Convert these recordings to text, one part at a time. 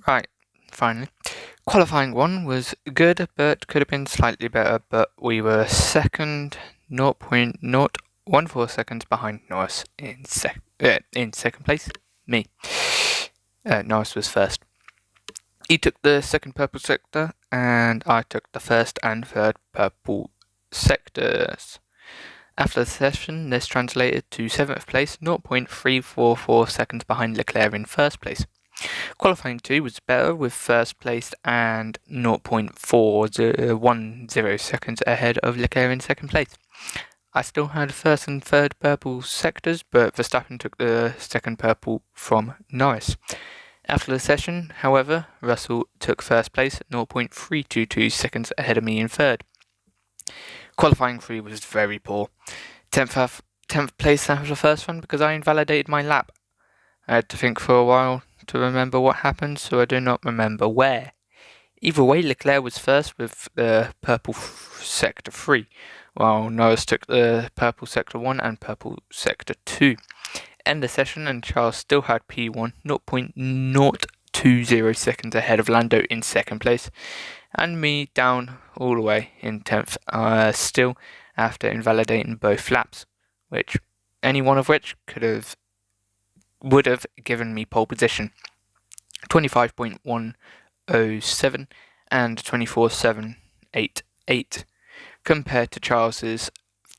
Right, finally. Qualifying 1 was good, but could have been slightly better, but we were second, 0.014 seconds behind Norris in second place. Me. Norris was first. He took the second purple sector, and I took the first and third purple sectors. After the session, this translated to 7th place, 0.344 seconds behind Leclerc in first place. Qualifying 2 was better, with first place and 0.410 seconds ahead of Leclerc in second place. I still had first and third purple sectors, but Verstappen took the second purple from Norris. After the session, however, Russell took first place, 0.322 seconds ahead of me in third. Qualifying 3 was very poor. 10th place after the first one because I invalidated my lap. I had to think for a while to remember what happened, so I do not remember where. Either way, Leclerc was first with the purple sector 3, while Norris took the purple sector 1 and purple sector 2. End the session, and Charles still had P1, 0.020 seconds ahead of Lando in second place, and me down all the way in 10th, still after invalidating both laps, which any one of which would have given me pole position, 25.107 and 24.788, compared to Charles's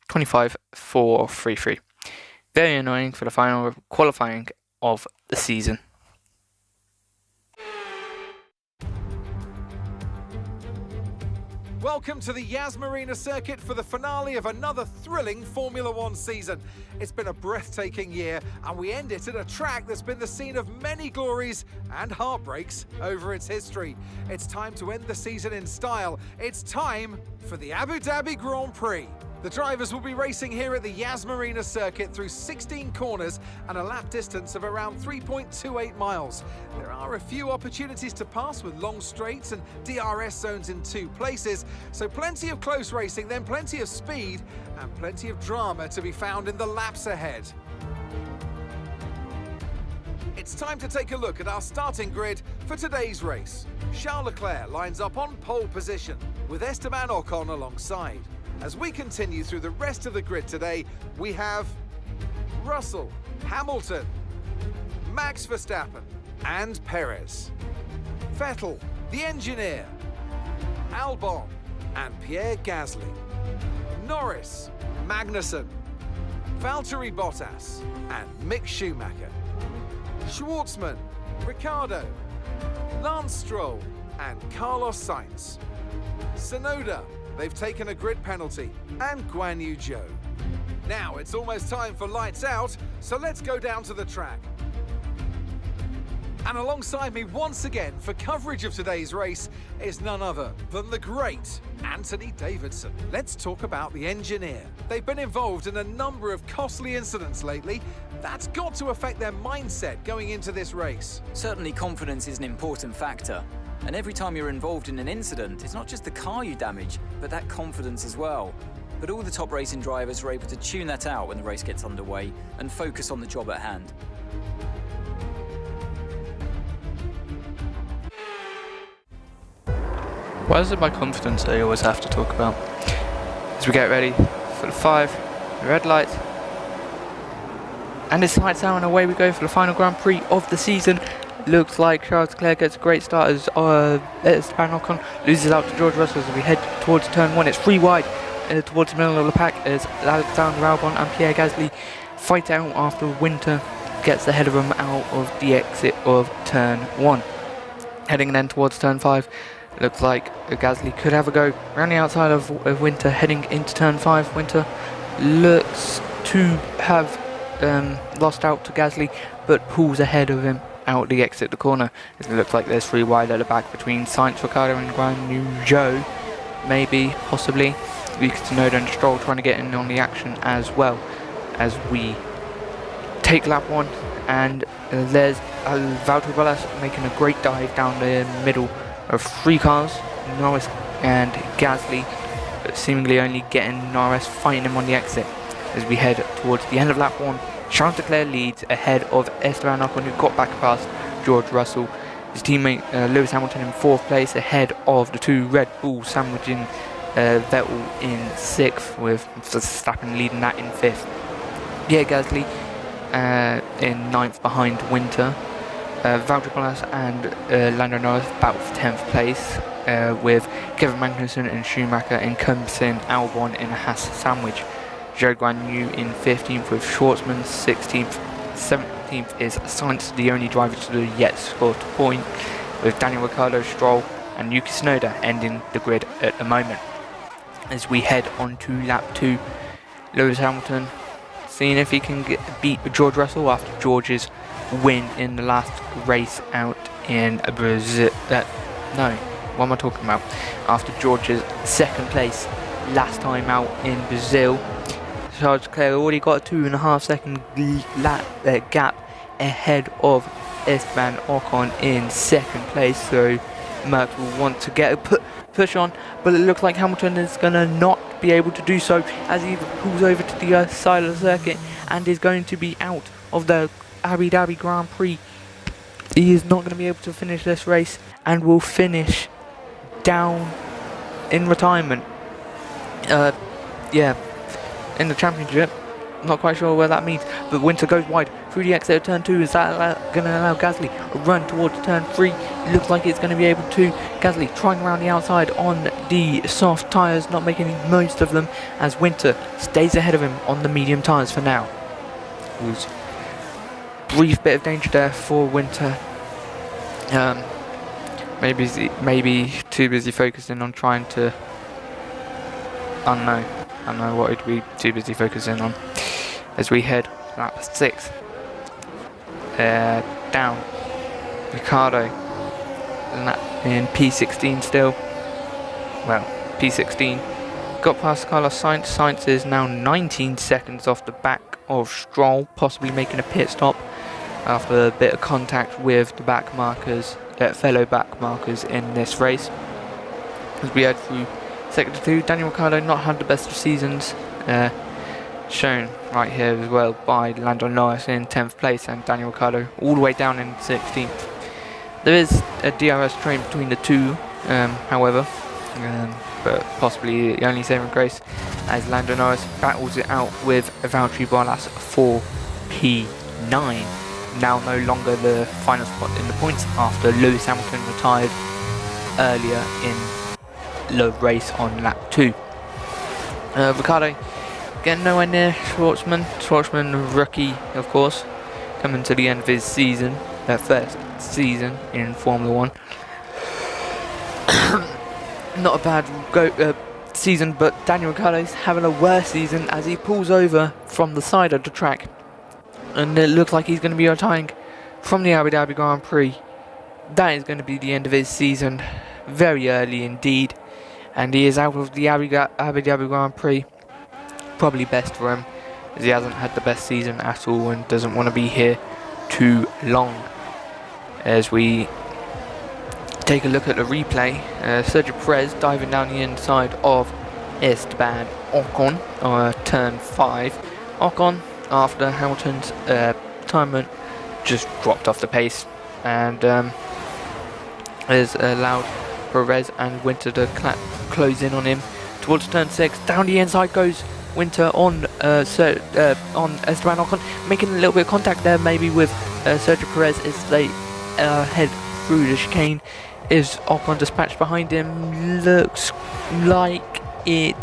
25.433. Very annoying for the final qualifying of the season. Welcome to the Yas Marina circuit for the finale of another thrilling Formula One season. It's been a breathtaking year, and we end it at a track that's been the scene of many glories and heartbreaks over its history. It's time to end the season in style. It's time for the Abu Dhabi Grand Prix. The drivers will be racing here at the Yas Marina circuit through 16 corners and a lap distance of around 3.28 miles. There are a few opportunities to pass with long straights and DRS zones in 2 places, so plenty of close racing, then plenty of speed and plenty of drama to be found in the laps ahead. It's time to take a look at our starting grid for today's race. Charles Leclerc lines up on pole position with Esteban Ocon alongside. As we continue through the rest of the grid today, we have Russell, Hamilton, Max Verstappen and Perez, Vettel, the engineer, Albon and Pierre Gasly, Norris, Magnussen, Valtteri Bottas and Mick Schumacher, Schwartzman, Ricciardo, Lance Stroll and Carlos Sainz, Tsunoda, they've taken a grid penalty, and Guan Yu Zhou. Now it's almost time for lights out, so let's go down to the track. And alongside me once again for coverage of today's race is none other than the great Anthony Davidson. Let's talk about the engineer. They've been involved in a number of costly incidents lately. That's got to affect their mindset going into this race. Certainly confidence is an important factor. And every time you're involved in an incident, it's not just the car you damage, but that confidence as well. But all the top racing drivers are able to tune that out when the race gets underway and focus on the job at hand. Why is it my confidence I always have to talk about? As we get ready for the 5, the red light, and it's lights out and away we go for the final Grand Prix of the season. Looks like Charles Leclerc gets a great start as Esteban Ocon loses out to George Russell as we head towards turn 1. It's 3 wide towards the middle of the pack as Alexander Albon and Pierre Gasly fight out after Winter gets ahead of them out of the exit of turn 1. Heading then towards turn 5, looks like Gasly could have a go around the outside of Winter heading into turn 5. Winter looks to have lost out to Gasly but pulls ahead of him out the exit the corner. It looks like there's 3 wide at the back between Sainz, Ricciardo and Guan Yu Zhou. Maybe, possibly. Tsunoda and Stroll trying to get in on the action as well as we take lap 1, and there's Valtteri Bottas making a great dive down the middle of 3 cars, Norris and Gasly, but seemingly only getting Norris fighting him on the exit. As we head towards the end of lap 1, Charles Leclerc leads ahead of Esteban Ocon, who got back past George Russell His teammate Lewis Hamilton in 4th place, ahead of the 2 Red Bulls, sandwiching Vettel in 6th, with Verstappen leading that in 5th. Pierre Gasly in 9th behind Winter. Valtteri Bottas and Lando Norris battle for 10th place, with Kevin Magnussen and Schumacher encompassing Albon in a Haas sandwich. Zhou Guanyu in 15th with Schwartzman 16th. 17th is Sainz, the only driver to yet score a point, with Daniel Ricciardo, Stroll and Yuki Tsunoda ending the grid at the moment. As we head on to lap 2, Lewis Hamilton seeing if he can beat George Russell after George's win in the last race out in Brazil. No, what am I talking about? After George's 2nd place last time out in Brazil, Charles Leclerc already got a 2.5 second gap ahead of Esteban Ocon in 2nd place, so Merckx will want to get a push on, but it looks like Hamilton is going to not be able to do so as he pulls over to the other side of the circuit and is going to be out of the Abu Dhabi Grand Prix. He is not going to be able to finish this race and will finish down in retirement. Yeah, in the championship. Not quite sure where that means, but Winter goes wide through the exit of turn 2. Is that going to allow Gasly a run towards turn 3? It looks like it's going to be able to. Gasly trying around the outside on the soft tyres, not making most of them, as Winter stays ahead of him on the medium tyres for now. It was a brief bit of danger there for Winter. Maybe too busy focusing on trying to. I don't know what he'd be too busy focusing on. As we head lap 6, down, Ricciardo in P16 still. Well, P16. Got past Carlos Sainz. Sainz is now 19 seconds off the back of Stroll, possibly making a pit stop after a bit of contact with the back markers, fellow back markers in this race. As we head through Sector 2, Daniel Ricciardo not had the best of seasons, shown right here as well by Lando Norris in 10th place and Daniel Ricciardo all the way down in 16th. There is a DRS train between the two, however, but possibly the only saving grace as Lando Norris battles it out with Valtteri Bottas for P9. Now no longer the final spot in the points after Lewis Hamilton retired earlier in the race on lap 2. Ricciardo getting nowhere near Schwartzman. Schwartzman, rookie of course, coming to the end of his season, their first season in Formula 1. Not a bad season, but Daniel Ricciardo's having a worse season as he pulls over from the side of the track, and it looks like he's going to be retiring from the Abu Dhabi Grand Prix. That is going to be the end of his season, very early indeed, and he is out of the Abu Dhabi Grand Prix. Probably best for him, as he hasn't had the best season at all and doesn't want to be here too long. As we take a look at the replay, Sergio Perez diving down the inside of Esteban Ocon, turn 5. Ocon, after Hamilton's retirement, just dropped off the pace and has allowed Perez and Winter to close in on him towards turn 6. Down the inside goes Winter on Esteban Ocon, making a little bit of contact there maybe with Sergio Perez as they head through the chicane. Is Ocon dispatched behind him? Looks like it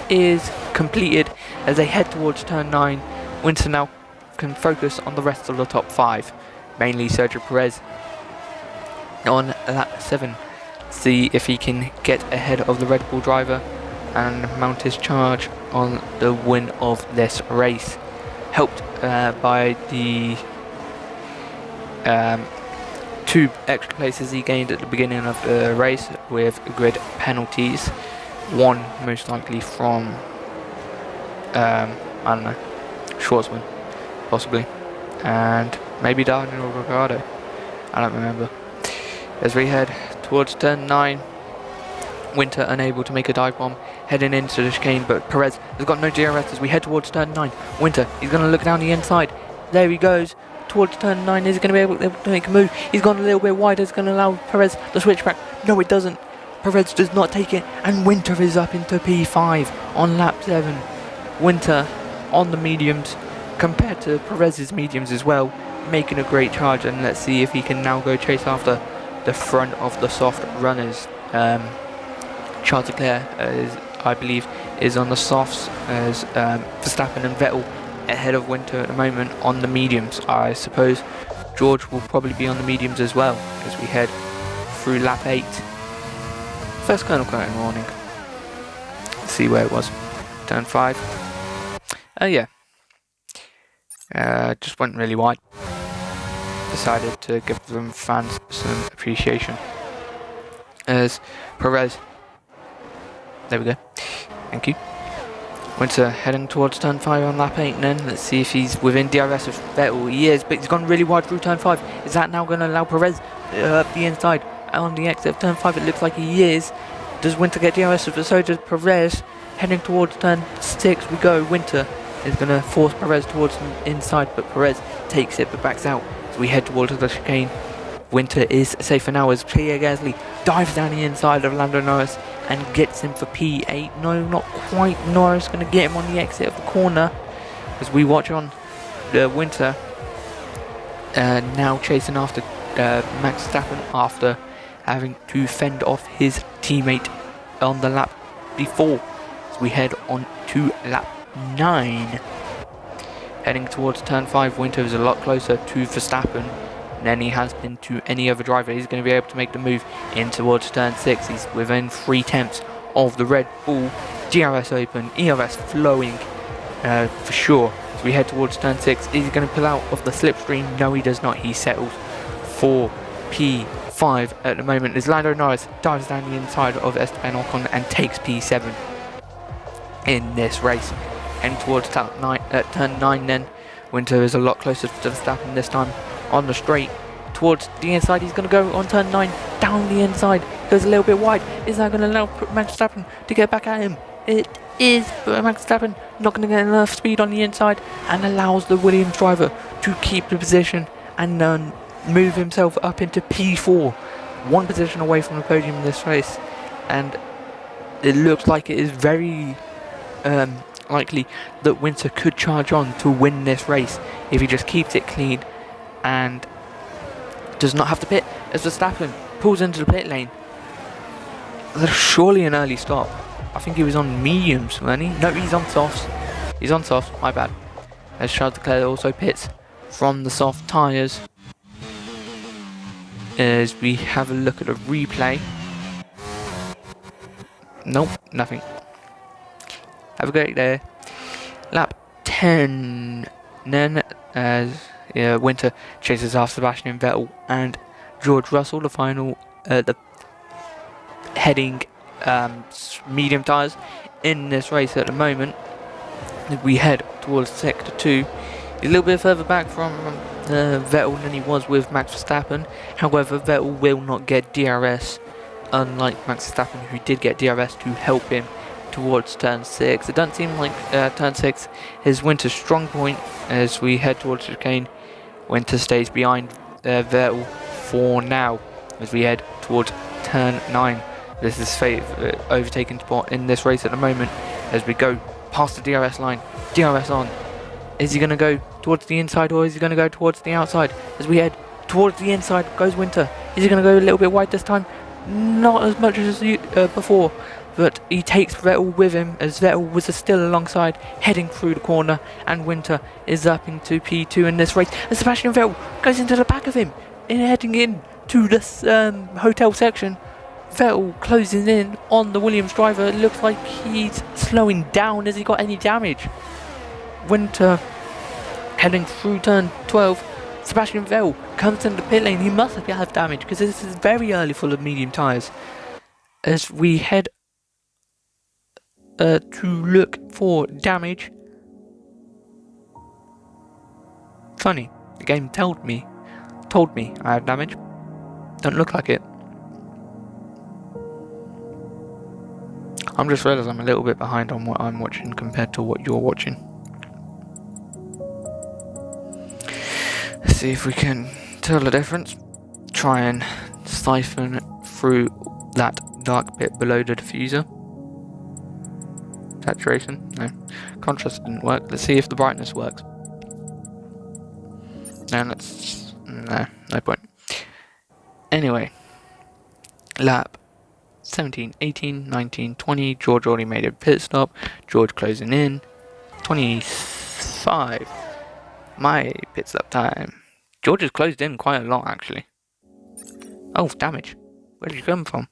is completed as they head towards turn 9. Winter now can focus on the rest of the top 5, mainly Sergio Perez on lap 7. See if he can get ahead of the Red Bull driver and mount his charge on the win of this race, helped by the 2 extra places he gained at the beginning of the race with grid penalties. One most likely from I don't know, Schwartzman possibly, and maybe Daniel Ricciardo, I don't remember. As we head towards turn 9, Winter unable to make a dive bomb heading into the chicane, but Perez has got no DRS as we head towards turn 9. Winter, he's going to look down the inside. There he goes. towards turn 9. Is he going to be able to make a move? He's gone a little bit wide. It's going to allow Perez the switch back. No, it doesn't. Perez does not take it, and Winter is up into P5 on lap 7. Winter on the mediums compared to Perez's mediums as well, making a great charge, and let's see if he can now go chase after the front of the soft runners. Charles Leclerc, I believe, is on the softs, as Verstappen and Vettel ahead of Winter at the moment on the mediums. I suppose George will probably be on the mediums as well as we head through lap 8. First kernel car in the morning. Let's see where it was. Turn 5. Yeah. Just went really wide. Decided to give them fans some appreciation. As Perez. There we go. Thank you. Winter heading towards turn 5 on lap 8 then. Let's see if he's within DRS of Vettel. He is, but he's gone really wide through turn 5. Is that now going to allow Perez up the inside? On the exit of turn 5 it looks like he is. Does Winter get DRS of it? So does Perez. Heading towards turn 6 we go. Winter is going to force Perez towards the inside, but Perez takes it but backs out. So we head towards the chicane. Winter is safe for now as Pierre Gasly dives down the inside of Lando Norris and gets him for P8. No, not quite. Norris going to get him on the exit of the corner as we watch on Winter now chasing after Max Verstappen after having to fend off his teammate on the lap before. So we head on to lap 9. Heading towards turn 5, Winter is a lot closer to Verstappen than he has been to any other driver. He's going to be able to make the move in towards turn 6. He's within 3/10 of the Red Bull. DRS open, ERS flowing for sure. So we head towards turn 6. Is he going to pull out of the slipstream? No, he does not. He settles for P5 at the moment as Lando Norris dives down the inside of Esteban Ocon and takes P7 in this race. Heading towards turn 9 then. Winter is a lot closer to Verstappen this time on the straight. Towards the inside, he's going to go on turn 9, down the inside, goes a little bit wide. Is that going to allow Max Verstappen to get back at him? It is, but Max Verstappen not going to get enough speed on the inside and allows the Williams driver to keep the position and move himself up into P4. One position away from the podium in this race, and it looks like it is very likely that Winter could charge on to win this race if he just keeps it clean and does not have to pit as Verstappen pulls into the pit lane. There's surely an early stop. I think he was on mediums, wasn't he? No, he's on softs. He's on softs, my bad. As Charles Leclerc also pits from the soft tyres. As we have a look at a replay. Nope, nothing. Have a great day. Lap 10 then, as Winter chases after Sebastian Vettel and George Russell, the final, the heading medium tyres in this race at the moment. We head towards sector 2. He's a little bit further back from Vettel than he was with Max Verstappen. However, Vettel will not get DRS, unlike Max Verstappen, who did get DRS to help him towards turn 6. It doesn't seem like turn 6 is Winter's strong point as we head towards the chicane. Winter stays behind Vettel for now as we head towards turn 9. This is his overtaking spot in this race at the moment as we go past the DRS line. DRS on. Is he going to go towards the inside or is he going to go towards the outside? As we head towards the inside goes Winter. Is he going to go a little bit wide this time? Not as much as before, but he takes Vettel with him as Vettel was still alongside heading through the corner, and Winter is up into P2 in this race. And Sebastian Vettel goes into the back of him and heading in to this hotel section. Vettel closing in on the Williams driver. It looks like he's slowing down. Has he got any damage? Winter heading through turn 12. Sebastian Vettel comes into the pit lane. He must have damage because this is very early full of medium tyres. As we head to look for damage. Funny, the game told me I have damage. Don't look like it. I'm just realising I'm a little bit behind on what I'm watching compared to what you're watching. Let's see if we can tell the difference. Try and siphon through that dark bit below the diffuser. Saturation? No. Contrast didn't work. Let's see if the brightness works. No, no point. Anyway, lap 17, 18, 19, 20. George already made a pit stop. George closing in. 25. My pit stop time. George has closed in quite a lot, actually. Oh, damage. Where did you come from?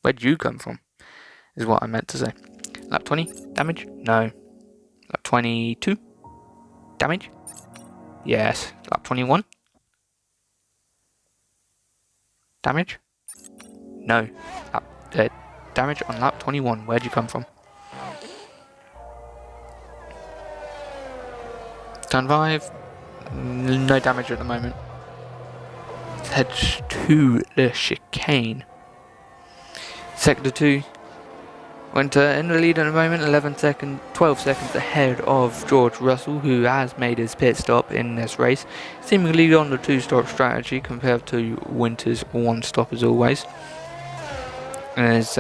Where did you come from? Is what I meant to say. Lap 20. Damage? No. Lap 22. Damage? Yes. Lap 21. Damage? No. Damage on lap 21. Where'd you come from? Turn 5. No damage at the moment. Head to the chicane. Sector 2. Winter in the lead at the moment, 12 seconds ahead of George Russell, who has made his pit stop in this race, seemingly on the 2-stop strategy compared to Winter's 1-stop as always. As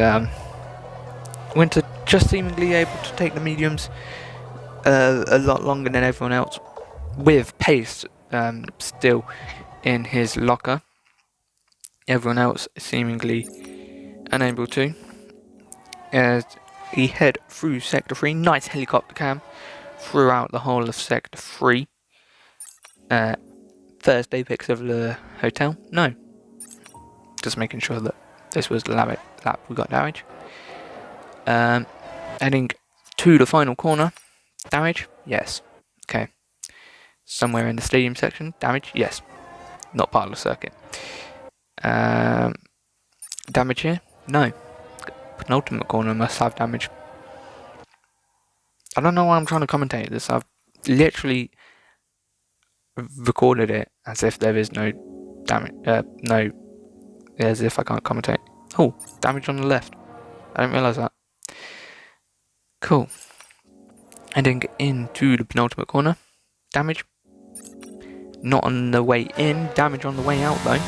Winter just seemingly able to take the mediums a lot longer than everyone else, with pace still in his locker. Everyone else seemingly unable to. As he head through Sector 3, nice helicopter cam throughout the whole of Sector 3. First apex of the hotel? No. Just making sure that this was the lap we got damage. Heading to the final corner. Damage? Yes. Okay. Somewhere in the stadium section. Damage? Yes. Not part of the circuit. Damage here? No. Penultimate corner must have damage. I don't know why I'm trying to commentate this. I've literally recorded it as if there is no damage. As if I can't commentate. Oh, damage on the left. I didn't realise that. Cool. Heading into the penultimate corner. Damage. Not on the way in. Damage on the way out though.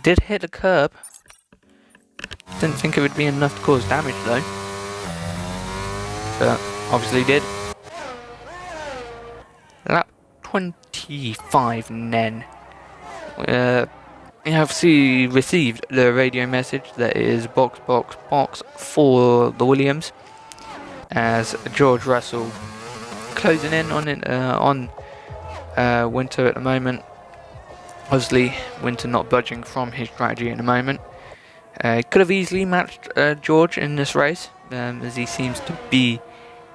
Did hit a curb. Didn't think it would be enough to cause damage though. But obviously did. Lap 25 Nen. We have received the radio message that is box for the Williams. As George Russell closing in on Winter at the moment. Obviously Winter not budging from his strategy at the moment. Could have easily matched George in this race, as he seems to be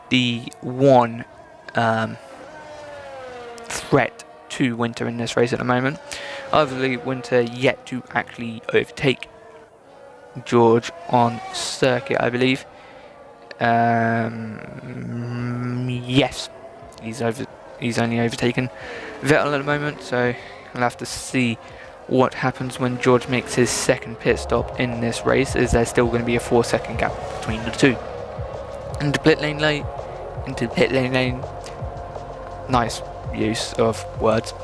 the one threat to Winter in this race at the moment. Obviously, Winter yet to actually overtake George on circuit, I believe. Yes, he's only overtaken Vettel at the moment, so we'll have to see what happens when George makes his second pit stop in this race. Is there still going to be a 4-second gap between the two? Into pit lane. Nice use of words.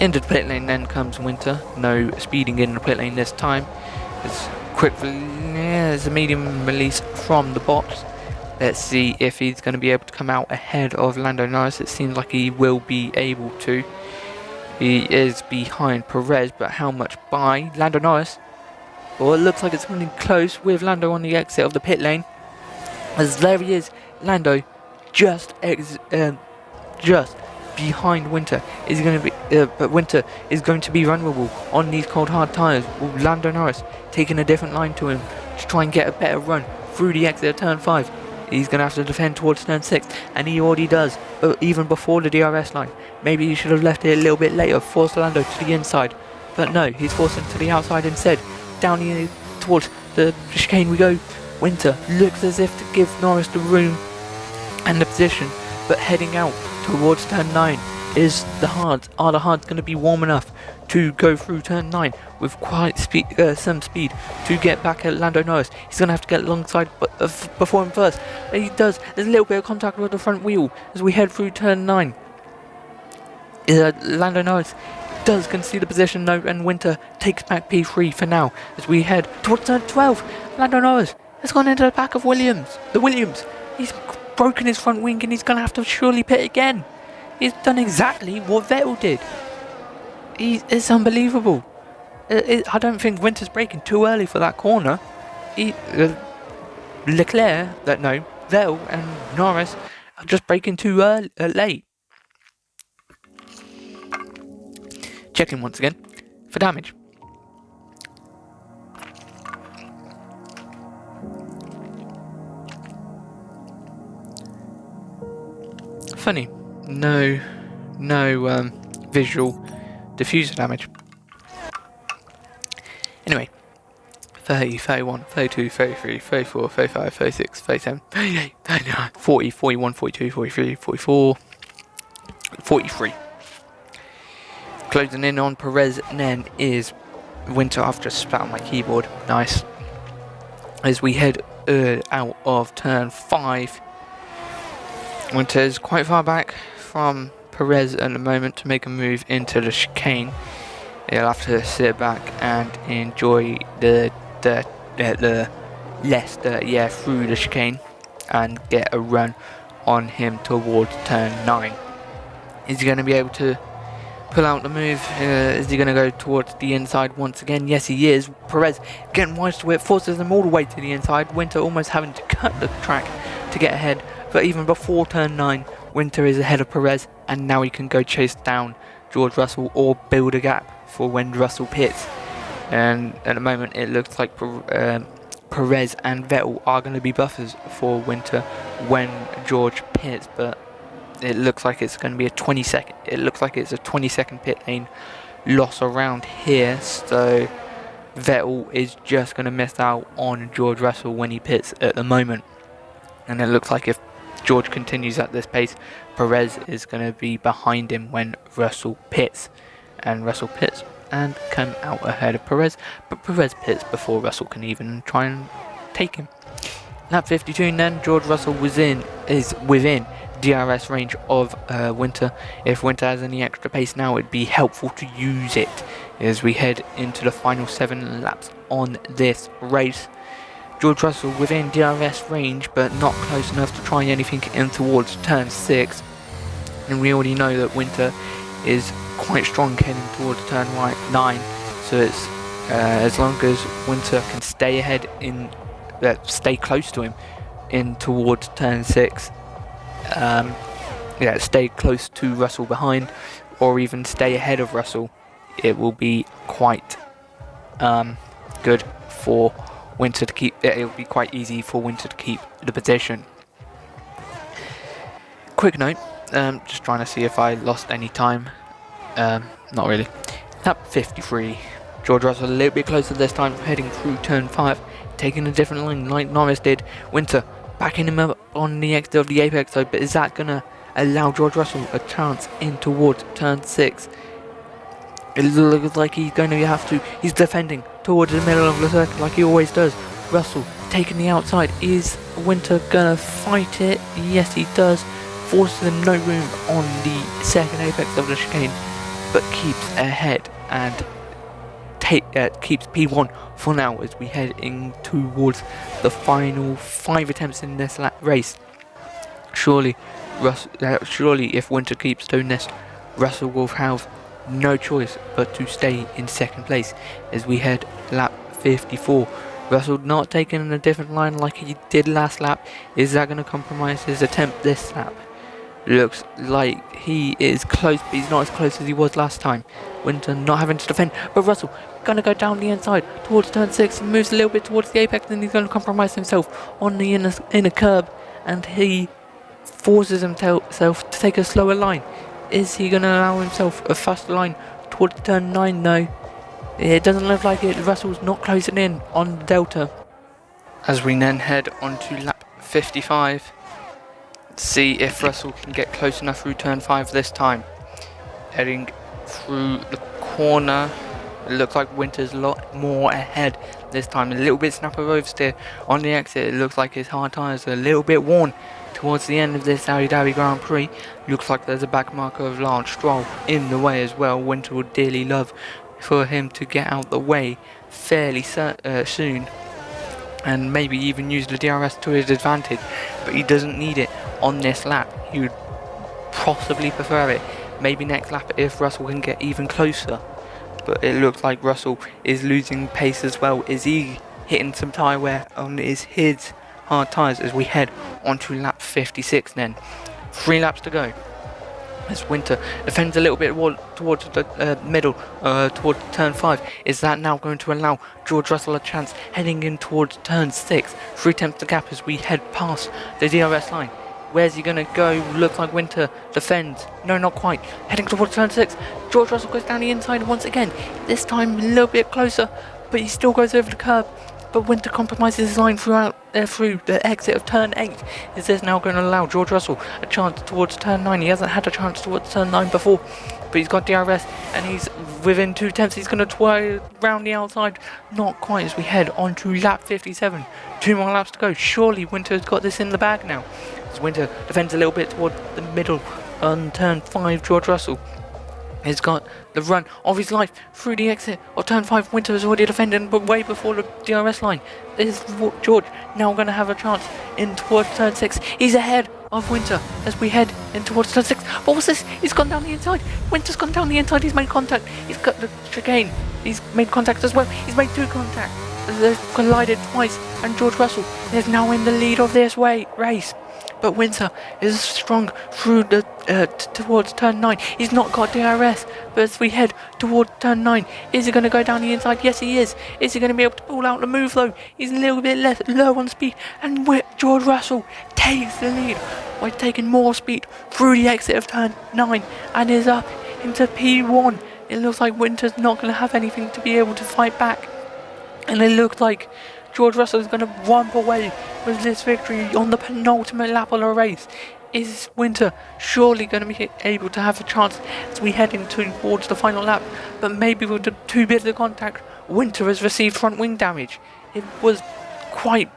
Into the pit lane then comes Winter. No speeding in the pit lane this time. There's a medium release from the box. Let's see if he's going to be able to come out ahead of Lando Norris. It seems like he will be able to. He is behind Perez, but how much by Lando Norris? Well, it looks like it's running close with Lando on the exit of the pit lane. As there he is, Lando just behind Winter. Is going to be, but Winter is going to be vulnerable on these cold hard tyres. With Lando Norris taking a different line to him to try and get a better run through the exit of turn 5. He's going to have to defend towards turn 6, and he already does, even before the DRS line. Maybe he should have left it a little bit later, forced Lando to the inside. But no, he's forced him to the outside instead. Down here towards the chicane we go. Winter looks as if to give Norris the room and the position, but heading out towards turn 9 is the hards. Are the hards going to be warm enough to go through turn 9 with quite some speed to get back at Lando Norris? He's going to have to get alongside before him first. And he does. There's a little bit of contact with the front wheel as we head through turn 9. Lando Norris does concede the position though, and Winter takes back P3 for now as we head towards turn 12. Lando Norris has gone into the back of Williams. He's broken his front wing and he's going to have to surely pit again. He's done exactly what Vettel did. It's unbelievable. I don't think Winter's braking too early for that corner. Vettel and Norris are just braking too late. Checking once again for damage. Funny, no visual diffuser damage. Anyway, 30, 31, 32, 33, 34, 35, 36, 37, 38, 39, 40, 41, 42, 43, 44, 43. Closing in on Perez then is Winter. I've just spat on my keyboard. Nice. As we head out of turn 5. Winter is quite far back from Perez at the moment to make a move into the chicane. He'll have to sit back and enjoy the through the chicane and get a run on him towards turn 9. Is he going to be able to pull out the move? Is he going to go towards the inside once again? Yes, he is. Perez getting wise to it, forces him all the way to the inside. Winter almost having to cut the track to get ahead. But even before turn 9, Winter is ahead of Perez, and now he can go chase down George Russell or build a gap for when Russell pits. And at the moment it looks like Perez and Vettel are going to be buffers for Winter when George pits, but it looks like it's going to be a 20-second. It looks like it's a 20-second pit lane loss around here, so Vettel is just going to miss out on George Russell when he pits at the moment. And it looks like if George continues at this pace, Perez is going to be behind him when Russell pits. And Russell pits and come out ahead of Perez, but Perez pits before Russell can even try and take him. Lap 52 then, George Russell is within DRS range of Winter. If Winter has any extra pace now, it'd be helpful to use it as we head into the final 7 laps on this race. George Russell within DRS range, but not close enough to try anything in towards turn 6. And we already know that Winter is quite strong heading towards turn 9, so it's as long as Winter can stay ahead stay close to him in towards turn 6. Stay close to Russell behind, or even stay ahead of Russell. It will be quite good for Winter to keep. It will be quite easy for Winter to keep the position. Quick note, just trying to see if I lost any time. Not really. Lap 53. George Russell a little bit closer this time, heading through turn 5, taking a different line like Norris did. Winter backing him up on the exit of the apex though, but is that going to allow George Russell a chance in towards turn 6? It looks like he's going to have to. He's defending towards the middle of the circuit like he always does. Russell taking the outside. Is Winter going to fight it? Yes, he does. Forces him no room on the second apex of the chicane, but keeps ahead and keeps P1 for now as we head in towards the final 5 attempts in this race. Surely if Winter keeps doing this, Russell will have no choice but to stay in second place as we head lap 54. Russell not taking a different line like he did last lap. Is that going to compromise his attempt this lap? Looks like he is close, but he's not as close as he was last time. Winter not having to defend, but Russell going to go down the inside towards turn 6 and moves a little bit towards the apex, and he's going to compromise himself on the inner curb, and he forces himself to take a slower line. Is he going to allow himself a faster line towards turn 9? No, it doesn't look like it. Russell's not closing in on the delta. As we then head on to lap 55, see if Russell can get close enough through turn 5 this time. Heading through the corner, it looks like Winter's a lot more ahead this time. A little bit snapper oversteer on the exit. It looks like his hard tyres are a little bit worn towards the end of this Abu Dhabi Grand Prix. Looks like there's a back marker of Lance Stroll in the way as well. Winter would dearly love for him to get out the way fairly soon, and maybe even use the DRS to his advantage, but he doesn't need it on this lap. He would possibly prefer it maybe next lap if Russell can get even closer, but it looks like Russell is losing pace as well. Is he hitting some tyre wear on his hard tyres as we head onto lap 56 then? 3 laps to go as Winter defends a little bit towards the middle, towards turn 5. Is that now going to allow George Russell a chance heading in towards turn 6? 3 tenths the gap as we head past the DRS line. Where's he going to go? Looks like Winter defends. No, not quite. Heading towards turn 6. George Russell goes down the inside once again. This time a little bit closer, but he still goes over the curb. But Winter compromises his line through the exit of turn 8. Is this now going to allow George Russell a chance towards turn 9? He hasn't had a chance towards turn 9 before, but he's got DRS and he's within 2 tenths. He's going to twirl round the outside. Not quite as we head on to lap 57. 2 more laps to go. Surely Winter's got this in the bag now. As Winter defends a little bit toward the middle on turn 5, George Russell has got the run of his life through the exit of turn 5. Winter has already defended, but way before the DRS line. This is George now going to have a chance in towards turn 6. He's ahead of Winter as we head in towards turn 6. But what's this? He's gone down the inside. Winter's gone down the inside. He's made contact. He's got the chicane. He's made contact as well. He's made 2 contacts. They've collided twice, and George Russell is now in the lead of this race. But Winter is strong through the towards turn 9. He's not got DRS, but as we head towards turn 9, is he going to go down the inside? Yes, he is. Is he going to be able to pull out the move though? He's a little bit low on speed, and George Russell takes the lead by taking more speed through the exit of turn 9 and is up into P1. It looks like Winter's not going to have anything to be able to fight back, and it looks like George Russell is going to romp away with this victory on the penultimate lap of the race. Is Winter surely going to be able to have a chance as we head towards the final lap? But maybe with the 2 bits of contact, Winter has received front wing damage. It was quite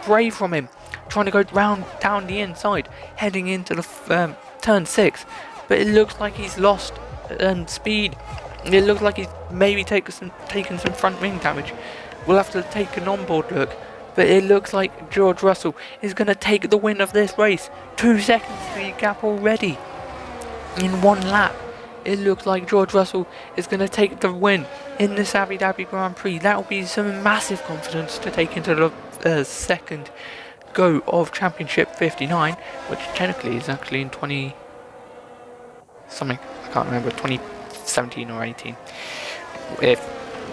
brave from him, trying to go down the inside, heading into the turn 6. But it looks like he's lost speed. It looks like he's maybe taken some front wing damage. We'll have to take an onboard look, but it looks like George Russell is going to take the win of this race. 2 seconds lead gap already in 1 lap. It looks like George Russell is going to take the win in this Abu Dhabi Grand Prix. That will be some massive confidence to take into the second go of Championship 59, which technically is actually in 20 something, I can't remember, 2017 or 18. If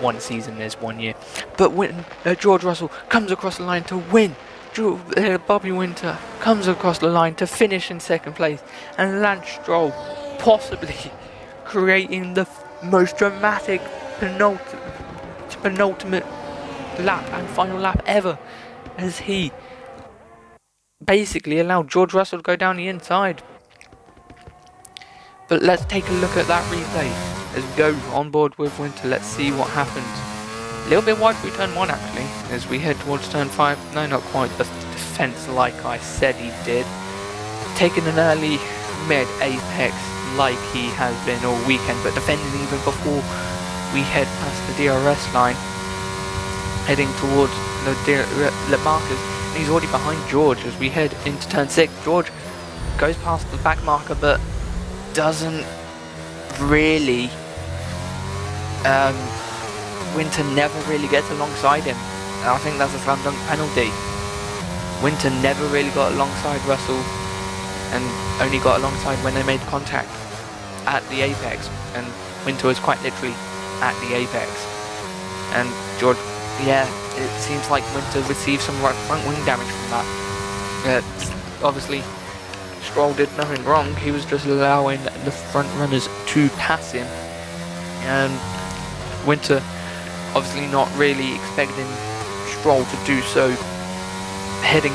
1 season is 1 year. But when George Russell comes across the line to win, Bobbi Winter comes across the line to finish in 2nd place, and Lance Stroll possibly creating the most dramatic penultimate lap and final lap ever, as he basically allowed George Russell to go down the inside. But let's take a look at that replay as we go on board with Winter. Let's see what happens. A little bit wide through turn 1 actually, as we head towards turn 5. No, not quite the defence like I said he did. Taking an early mid-apex like he has been all weekend, but defending even before we head past the DRS line, heading towards the markers. And he's already behind George as we head into turn 6. George goes past the back marker, but doesn't really Winter never really gets alongside him, and I think that's a slam dunk penalty. Winter never really got alongside Russell and only got alongside when they made contact at the apex, and Winter was quite literally at the apex. And George, yeah, it seems like Winter received some front wing damage from that. Obviously Stroll did nothing wrong, he was just allowing the front runners to pass him, and Winter obviously not really expecting Stroll to do so, heading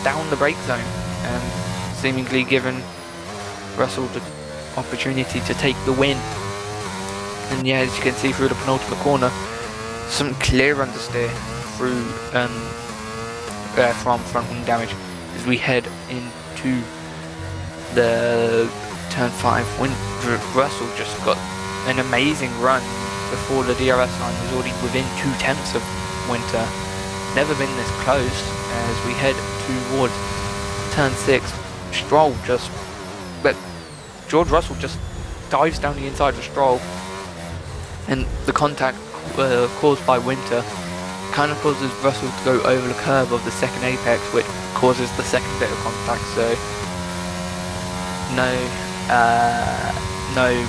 down the brake zone and seemingly giving Russell the opportunity to take the win. And yeah, as you can see through the penultimate corner, some clear understeer through from front wing damage, as we head into the turn 5. When Russell just got an amazing run before the DRS line was already within 2/10 of Winter. Never been this close as we head towards turn 6. George Russell just dives down the inside of Stroll, and the contact caused by Winter kind of causes Russell to go over the curb of the second apex, which causes the second bit of contact. So no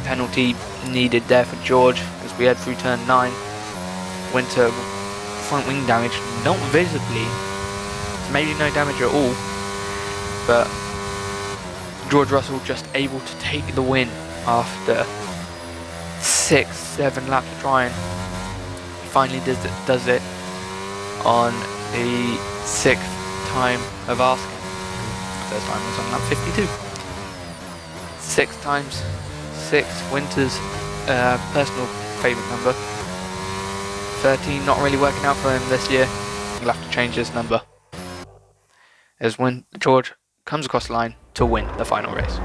penalty needed there for George as we head through turn 9. Winter front wing damage, not visibly, maybe no damage at all, but George Russell just able to take the win after 6-7 laps of trying. He finally does it on the 6th time of asking. The first time was on lap 52. 6 times 6, Winter's personal favourite number. 13 not really working out for him this year. He'll have to change his number as when George comes across the line to win the final race.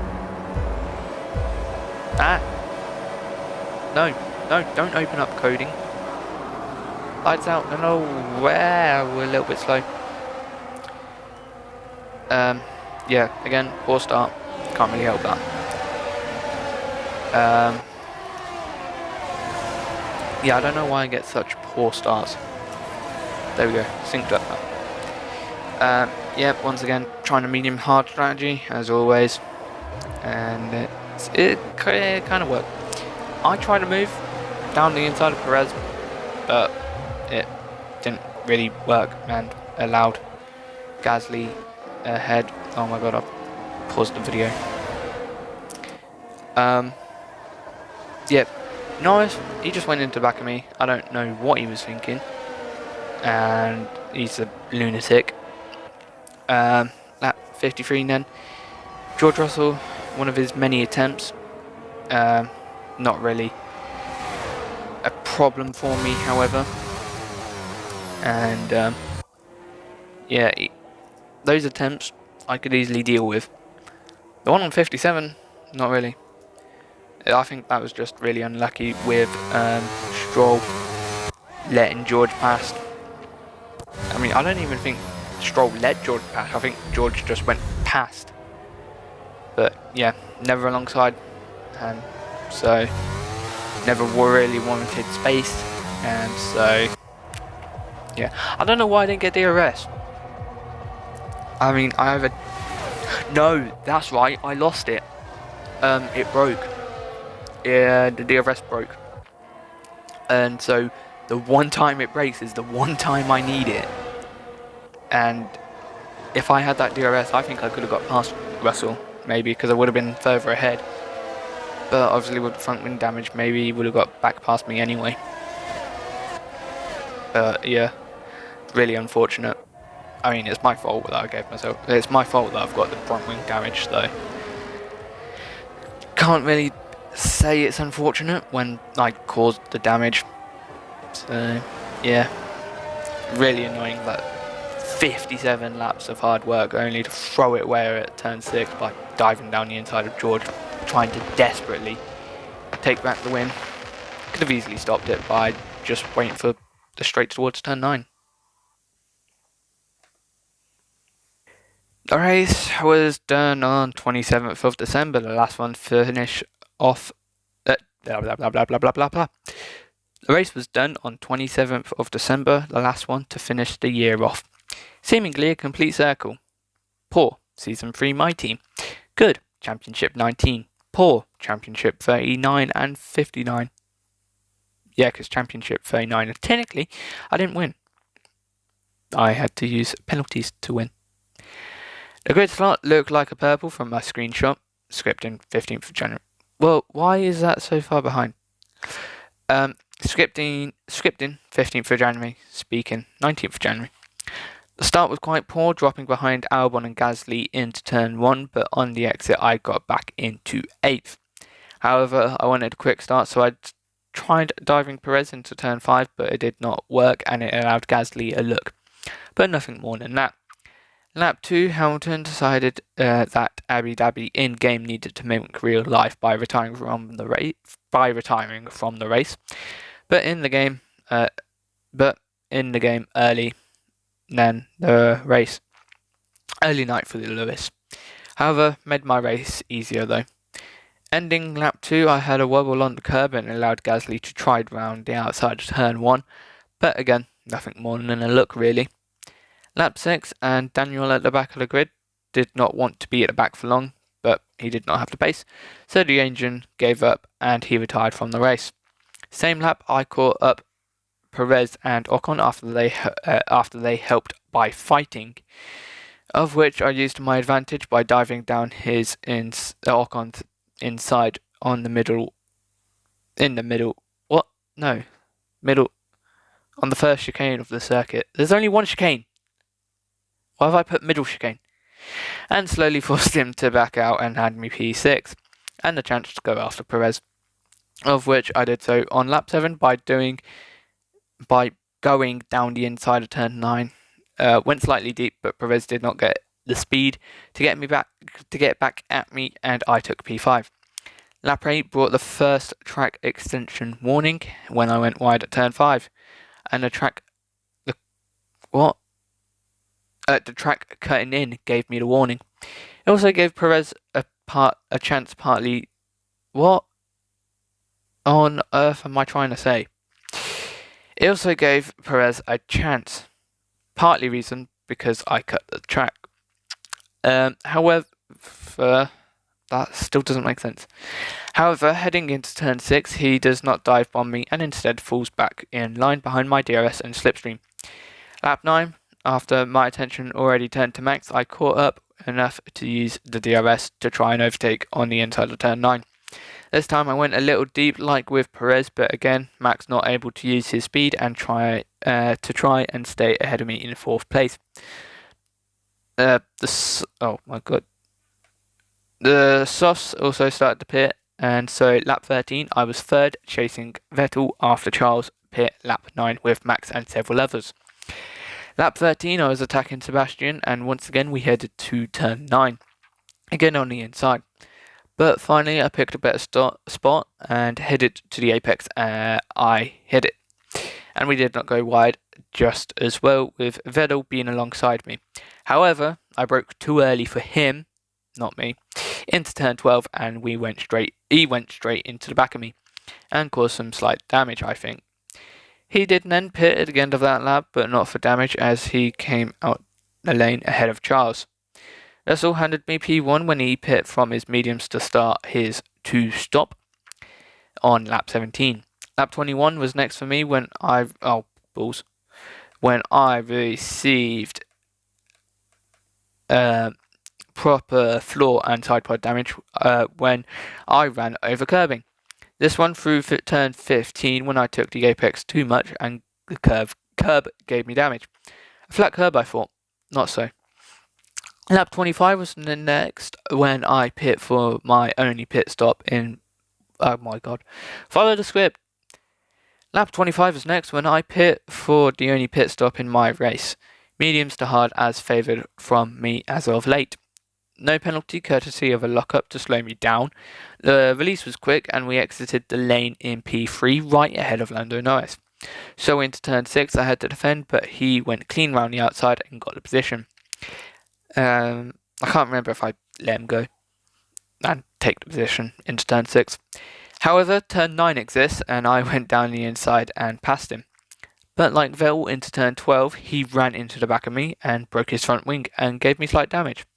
No, don't open up coding. Lights out. No, we're a little bit slow. Yeah, again, poor start. Can't really help that. Yeah, I don't know why I get such poor starts. There we go, synced up now. Yeah, once again, trying a medium hard strategy, as always. And it kind of worked. I tried to move down the inside of Perez, but it didn't really work and allowed Gasly ahead. Oh my god, I've paused the video. Yeah, Norris, he just went into the back of me. I don't know what he was thinking. And he's a lunatic. Lap 53 then. George Russell, one of his many attempts. Not really a problem for me, however. And yeah, those attempts I could easily deal with. The one on 57, not really. I think that was just really unlucky with Stroll letting George pass. I mean, I don't even think Stroll let George pass. I think George just went past. But yeah, never alongside, and so never really wanted space, and so yeah, I don't know why I didn't get DRS. I mean, no, that's right, I lost it. It broke. Yeah, the DRS broke, and so the one time it breaks is the one time I need it. And if I had that DRS, I think I could have got past Russell, maybe, because I would have been further ahead. But obviously with the front wing damage, maybe he would have got back past me anyway. Yeah, really unfortunate. I mean, it's my fault that I gave myself. It's my fault that I've got the front wing damage, though. Can't really say it's unfortunate when I caused the damage. So yeah, really annoying that 57 laps of hard work only to throw it away at turn 6 by diving down the inside of George, trying to desperately take back the win. Could have easily stopped it by just waiting for the straight towards turn 9. The race was done on 27th of December, the last one to finish off blah blah blah blah blah blah blah blah. The race was done on 27th of December, the last one to finish the year off. Seemingly a complete circle. Poor, Season 3 my team. Good, Championship 19. Poor, Championship 39 and 59. Yeah, because Championship 39, and technically, I didn't win. I had to use penalties to win. The grid slot looked like a purple from my screenshot. Scripting 15th of January. Well, why is that so far behind? Scripting 15th of January. Speaking 19th of January. The start was quite poor, dropping behind Albon and Gasly into turn 1, but on the exit I got back into 8th. However, I wanted a quick start, so I tried diving Perez into turn 5, but it did not work and it allowed Gasly a look. But nothing more than that. Lap 2, Hamilton decided that Abu Dhabi in-game needed to mimic real life by retiring from the race. But in the game early than the race. Early night for the Lewis. However, made my race easier though. Ending lap 2, I had a wobble on the curb and allowed Gasly to try round the outside of turn 1, but again, nothing more than a look really. Lap 6, and Daniel at the back of the grid did not want to be at the back for long, but he did not have the pace, so the engine gave up and he retired from the race. Same lap, I caught up Perez and Ocon after they helped by fighting, of which I used to my advantage by diving down Ocon's inside on the middle on the first chicane of the circuit. There's only one chicane. Why have I put middle chicane? And slowly forced him to back out and hand me P6 and the chance to go after Perez, of which I did so on lap 7 by going down the inside of turn 9. Went slightly deep, but Perez did not get the speed to get back at me, and I took P5. Lap 8 brought the first track extension warning when I went wide at turn 5, and the track cutting in gave me the warning. It also gave Perez a chance partly. What on earth am I trying to say? It also gave Perez a chance, partly reason because I cut the track. However, that still doesn't make sense. However, heading into turn 6, he does not dive bomb me and instead falls back in line behind my DRS and slipstream. Lap 9, after my attention already turned to Max, I caught up enough to use the DRS to try and overtake on the inside of turn 9. This time I went a little deep like with Perez, but again, Max not able to use his speed and try and stay ahead of me in 4th place. Oh my god. The softs also started to pit, and so lap 13 I was 3rd, chasing Vettel after Charles pit lap 9 with Max and several others. Lap 13 I was attacking Sebastian, and once again we headed to turn 9, again on the inside. But finally I picked a better spot and headed to the apex. I hit it, and we did not go wide just as well, with Vettel being alongside me. However, I broke too early for him, not me, into turn 12, and he went straight into the back of me and caused some slight damage, I think. He did then pit at the end of that lap, but not for damage, as he came out the lane ahead of Charles. Russell handed me P1 when he pit from his mediums to start his 2-stop on lap 17. Lap 21 was next for me when I received proper floor and side pod damage when I ran over curbing. This one through turn 15 when I took the apex too much and the curb gave me damage. A flat curb, I thought. Not so. Lap 25 was the next when I pit for my only pit stop in... Oh my god. Follow the script. Lap 25 was next when I pit for the only pit stop in my race. Mediums to hard as favoured from me as of late. No penalty courtesy of a lockup to slow me down. The release was quick and we exited the lane in P3 right ahead of Lando Norris. So into turn 6 I had to defend, but he went clean round the outside and got the position. I can't remember if I let him go and take the position into turn 6. However, turn 9 exists and I went down the inside and passed him. But like Vettel into turn 12, he ran into the back of me and broke his front wing and gave me slight damage.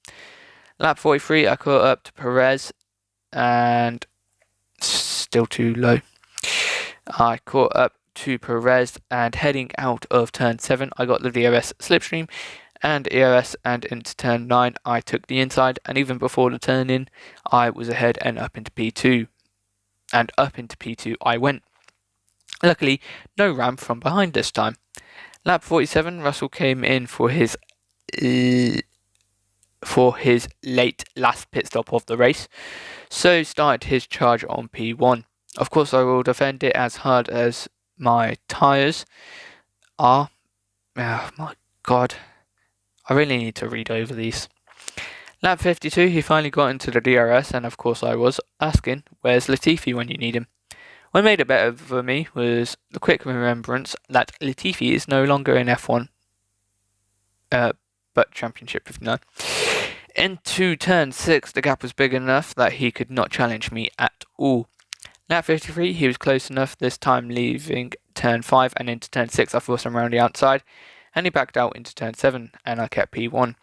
Lap 43, I caught up to Perez and still too low. I caught up to Perez and heading out of turn 7, I got the DRS slipstream and ERS, and into turn 9 I took the inside, and even before the turn in I was ahead and up into P2. And up into P2 I went. Luckily, no ram from behind this time. Lap 47, Russell came in for his late last pit stop of the race, so started his charge on P1. Of course I will defend it as hard as my tyres are. Oh my god. I really need to read over these. Lap 52, he finally got into the DRS, and of course I was asking, where's Latifi when you need him? What made it better for me was the quick remembrance that Latifi is no longer in F1, but Championship 59. Into turn 6, the gap was big enough that he could not challenge me at all. Lap 53, he was close enough, this time leaving turn 5 and into turn 6 I forced him around the outside, and he backed out into turn 7 and I kept P1.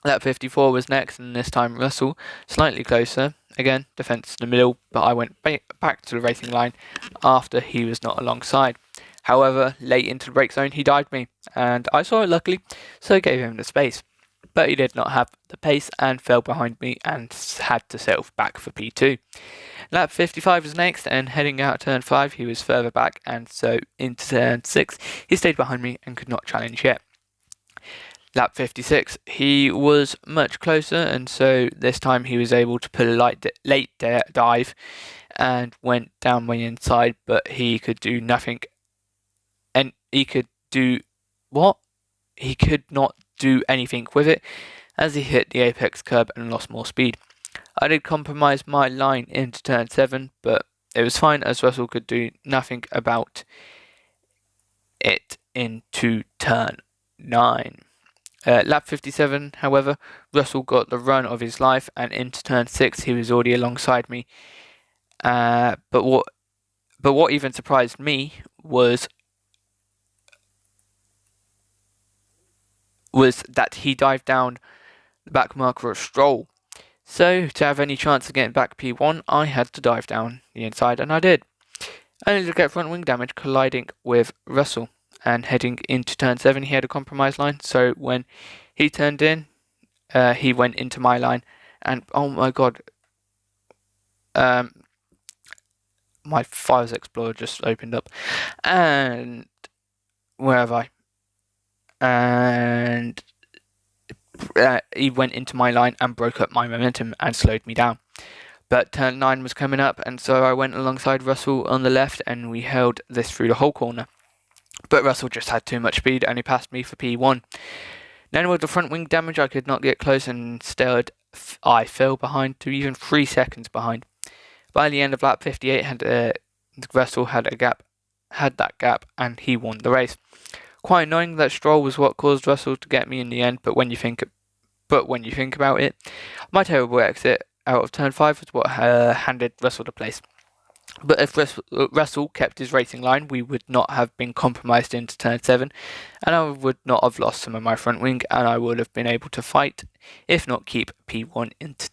Lap 54 was next, and this time Russell, slightly closer, again defence in the middle, but I went back to the racing line after he was not alongside. However, late into the brake zone he dived me, and I saw it luckily, so I gave him the space. But he did not have the pace and fell behind me and had to settle back for P2. Lap 55 was next, and heading out turn 5 he was further back, and so into turn 6 he stayed behind me and could not challenge yet. Lap 56 he was much closer, and so this time he was able to pull a late dive and went down my inside, but he could do nothing. And he could do what? He could not do anything with it as he hit the apex curb and lost more speed. I did compromise my line into turn 7, but it was fine as Russell could do nothing about it into turn 9. Lap 57, however, Russell got the run of his life, and into turn 6 he was already alongside me. But what even surprised me was that he dived down the back marker of Stroll. So, to have any chance of getting back P1, I had to dive down the inside, and I did. Only to get front wing damage, colliding with Russell. And heading into turn 7, he had a compromise line, so when he turned in, he went into my line, and oh my god, my Files Explorer just opened up, and where have I? And he went into my line and broke up my momentum and slowed me down. But turn 9 was coming up, and so I went alongside Russell on the left, and we held this through the whole corner. But Russell just had too much speed, and he passed me for P1. Then with the front wing damage, I could not get close, and instead I fell behind to even 3 seconds behind. By the end of lap 58, Russell had that gap, and he won the race. Quite annoying that Stroll was what caused Russell to get me in the end, but when you think about it, my terrible exit out of turn 5 was what handed Russell the place. But if Russell kept his racing line, we would not have been compromised into turn 7, and I would not have lost some of my front wing, and I would have been able to fight, if not keep P1 into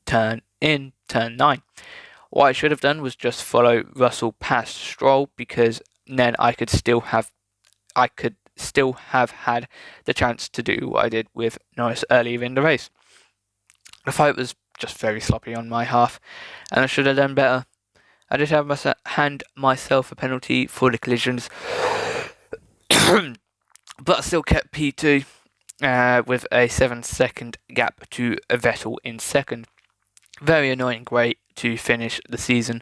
turn 9. What I should have done was just follow Russell past Stroll, because then I could still have had the chance to do what I did with Norris earlier in the race. The fight was just very sloppy on my half, and I should have done better. I did hand myself a penalty for the collisions, but I still kept P2 with a 7-second gap to Vettel in second. Very annoying way to finish the season,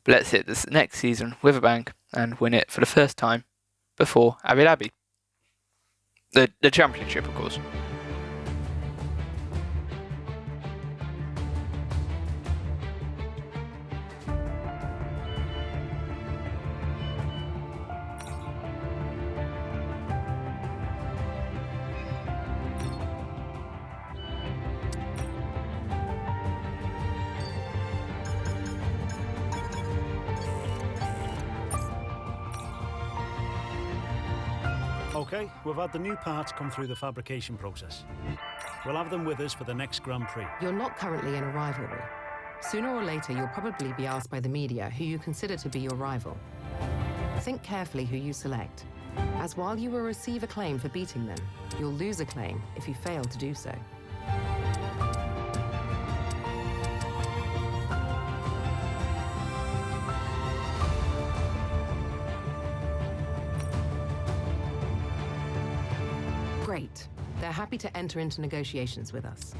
but let's hit this next season with a bang and win it for the first time before Abu Dhabi. The championship, of course. Okay, we've had the new parts come through the fabrication process. We'll have them with us for the next Grand Prix. You're not currently in a rivalry. Sooner or later, you'll probably be asked by the media who you consider to be your rival. Think carefully who you select, as while you will receive a claim for beating them, you'll lose a claim if you fail to do so. Great. They're happy to enter into negotiations with us.